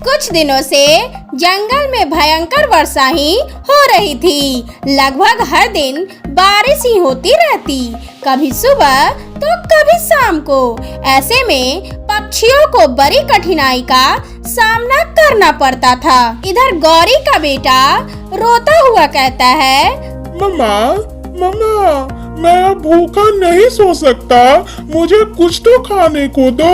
कुछ दिनों से जंगल में भयंकर वर्षा ही हो रही थी। लगभग हर दिन बारिश ही होती रहती, कभी सुबह तो कभी शाम को। ऐसे में पक्षियों को बड़ी कठिनाई का सामना करना पड़ता था। इधर गौरी का बेटा रोता हुआ कहता है, मम्मा मम्मा, मैं अब भूखा नहीं सो सकता, मुझे कुछ तो खाने को दो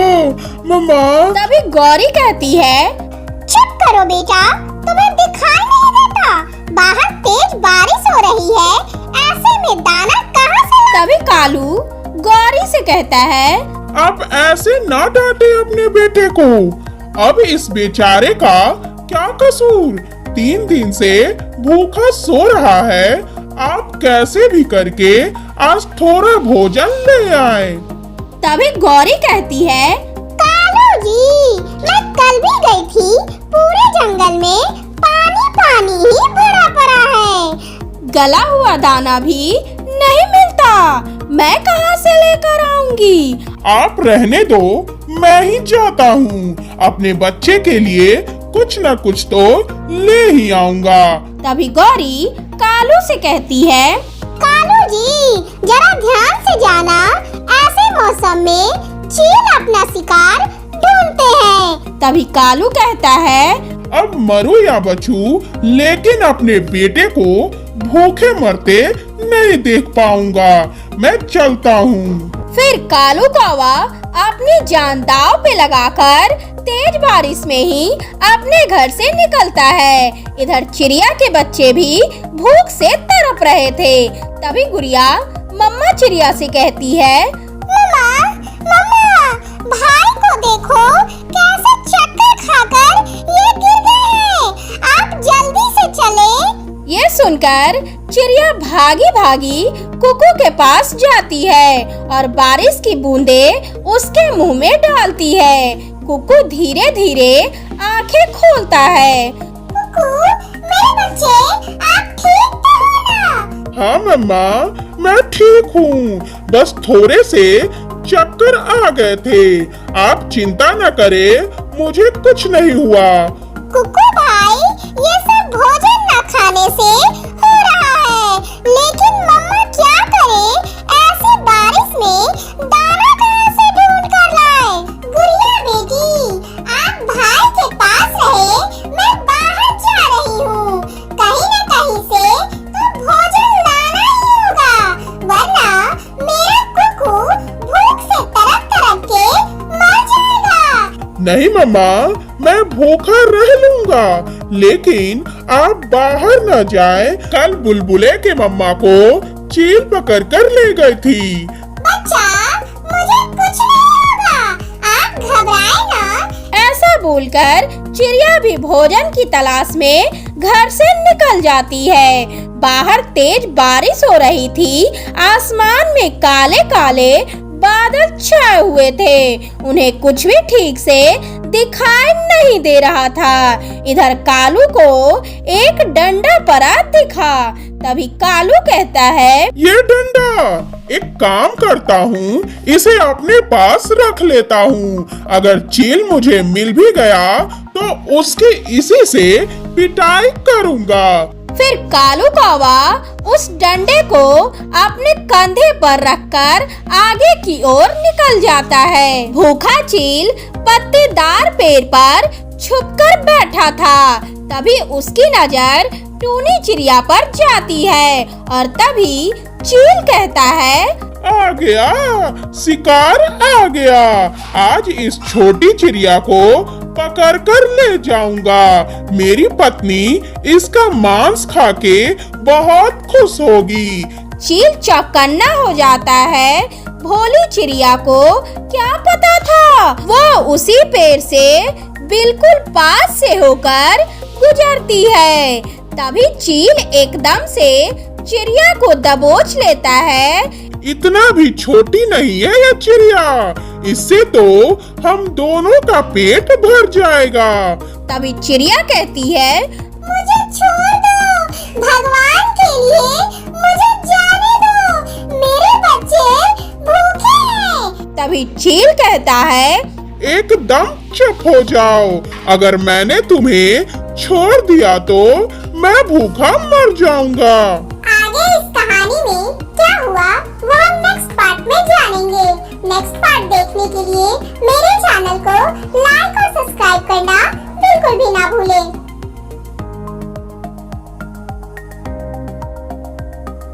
मम्मा। तभी गौरी कहती है, चुप करो बेटा, तुम्हें दिखाई नहीं देता? बाहर तेज बारिश हो रही है, ऐसे में दाना कहाँ से? तभी कालू गौरी से कहता है, अब ऐसे ना डांटे अपने बेटे को। अब इस बेचारे का क्या कसूर? 3 दिन से भूखा सो रहा है, आप कैसे भी करके आज थोड़ा भोजन ले आए। तभी गौरी कहती है, कालू जी, मैं कल भी गई थी, पूरे जंगल में पानी पानी ही भरा पड़ा है। गला हुआ दाना भी नहीं मिलता, मैं कहाँ से लेकर आऊंगी? आप रहने दो, मैं ही जाता हूँ, अपने बच्चे के लिए कुछ न कुछ तो ले ही आऊंगा। तभी गौरी कालू से कहती है, कालू जी, जरा ध्यान से जाना, ऐसे मौसम में चील अपना शिकार ढूंढते हैं। तभी कालू कहता है, अब मरूं या बचूं, लेकिन अपने बेटे को भूखे मरते नहीं देख पाऊंगा। मैं चलता हूँ। फिर कालू कौवा अपनी जान दांव पे लगाकर तेज बारिश में ही अपने घर से निकलता है। इधर चिड़िया के बच्चे भी भूख से तड़प रहे थे। तभी गुड़िया मम्मा चिड़िया से कहती है, मम्मा मम्मा, भाई को देखो, कैसे चक्कर खाकर ये गिर गए हैं। आप जल्दी से चले। ये सुनकर चिड़िया भागी भागी कुकू के पास जाती है और बारिश की बूंदें उसके मुंह में डालती है। कुकू धीरे धीरे आंखें खोलता है। कुकू, मेरे बच्चे, आप ठीक तो हो ना? हाँ मम्मा, मैं ठीक हूँ, बस थोड़े से चक्कर आ गए थे। आप चिंता न करें, मुझे कुछ नहीं हुआ। कुकू भाई, ये सब भोजन न खाने से हो रहा है, लेकिन मम्मा क्या करे? ऐसी बारिश में दाना कहाँ से ढूंढ कर लाए? गुड़िया बेटी, आप भाई के पास रहे, मैं बाहर जा रही हूँ। कहीं न कहीं से तो भोजन लाना ही होगा, वरना मेरा कुकू भूख से तड़प तड़प के मर जाएगा। नहीं मम्मा, मैं भूखा रह लूंगा, लेकिन आप बाहर न जाएं। कल बुलबुले के मम्मा को चील पकड़ कर ले गई थी। बच्चा, मुझे कुछ नहीं होगा, आप घबराएं ना। ऐसा बोलकर चिड़िया भी भोजन की तलाश में घर से निकल जाती है। बाहर तेज बारिश हो रही थी। आसमान में काले काले बादल छाए हुए थे। उन्हें कुछ भी ठीक से दिखाई नहीं दे रहा था। इधर कालू को एक डंडा पड़ा दिखा। तभी कालू कहता है, ये डंडा, एक काम करता हूँ, इसे अपने पास रख लेता हूँ। अगर चील मुझे मिल भी गया तो उसकी इसी से पिटाई करूँगा। फिर कालू कौवा उस डंडे को अपने कंधे पर रखकर आगे की ओर निकल जाता है। भूखा चील पत्तेदार पेड़ पर छुपकर बैठा था। तभी उसकी नजर टूनी चिड़िया पर जाती है और तभी चील कहता है, आ गया, शिकार आ गया। आज इस छोटी चिड़िया को पकड़ कर ले जाऊंगा। मेरी पत्नी इसका मांस खा के बहुत खुश होगी। चील चौकन्ना हो जाता है। भोली चिड़िया को क्या पता था, वो उसी पेड़ से बिल्कुल पास से होकर गुजरती है। तभी चील एकदम से चिड़िया को दबोच लेता है। इतना भी छोटी नहीं है ये चिड़िया, इससे तो हम दोनों का पेट भर जाएगा। तभी चिड़िया कहती है, मुझे छोड़ दो, भगवान के लिए मुझे जाने दो, मेरे बच्चे भूखे हैं। तभी चील कहता है, एकदम चुप हो जाओ। अगर मैंने तुम्हें छोड़ दिया तो मैं भूखा मर जाऊंगा। आगे इस कहानी में क्या हुआ वो हम नेक्स्ट पार्ट में जानेंगे। नेक्स्ट पार्ट देखने के लिए मेरे चैनल को लाइक और सब्सक्राइब करना बिल्कुल भी ना भूलें।